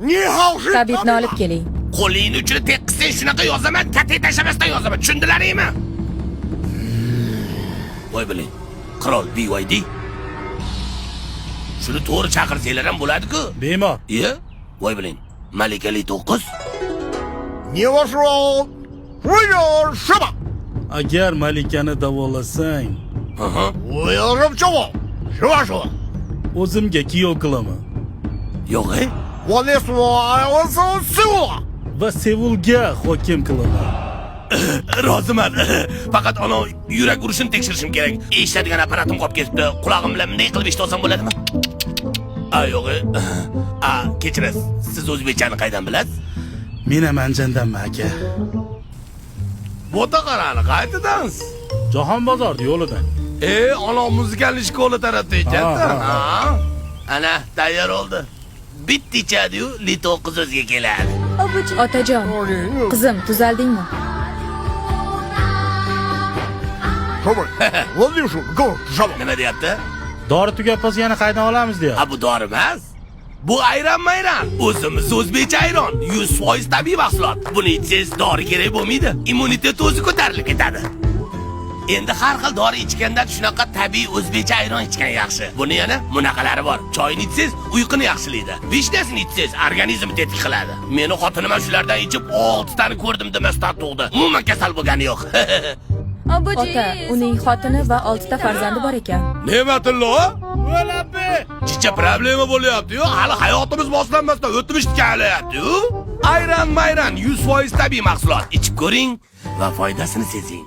Tabibni olib keling. Qo'lingni uchini tekkizsang shunaqa yozaman, tatay tashlamasdan yozaman. Tushundilaringmi? Voy biling, qirol BYD. Shuni to'g'ri chaqirsanglar ham bo'ladi-ku. Bemor. Iya? Voy biling, Malikali 9. Agar Malikani davolasang, o'zimga kuyov qilaman. Yo'q-e? Va Seulga hokim qilaman. Roziman. Faqat ana yurak urishini tekshirishim kerak. Eshitadigan apparatim qolib ketibdi. Qulog'im bilan bunday qilib eshita olsam bo'ladimi? Yo'q-e. Kechirasiz. Siz o'zbekchani qaydan bilasiz? Men ham Anjandanman aka. Bo'ta qarani qaytadansiz? Jahon bozorda yo'lidan. Ana muzikal shkola tarafda ekan-da. Ana tayyor oldi. Bittichadi-yu, Li 9 o'ziga keladi. Otajon, qizim, tuzaldingmi? Nima deyapti? Dori tugab qolsa yana qaydan olamiz deyapti. Bu dori emas. Bu ayron-mayron. O'zimiz o'zbekcha ayron, 100% tabiiy mahsulot. Buni ichsangiz dori kerak bo'lmaydi. Immunitet o'zi ko'tarilib ketadi. Endi har xil dori ichgandan shunaqa tabiiy o'zbekcha ayron ichgan yaxshi. Buni yana bunaqalari bor. Choyni ichsangiz uyquni yaxshilaydi. Vishnasini ichsangiz organizmni tetik qiladi. Meni xotinim ham shulardan ichib 6 tani ko'rdim demasdan tug'di. Umuman kasal bo'lgani yo'q. Ota, uning xotini va 6 ta farzandi bor ekan. Ne'matullo? O'labi. Chicha problema bo'lyapti-yu. Hali hayotimiz boshlanmasdan o'tmishga kelyapti-yu. Ayron-mayron 100% tabiiy mahsulot. Ichib ko'ring va foydasini sezing.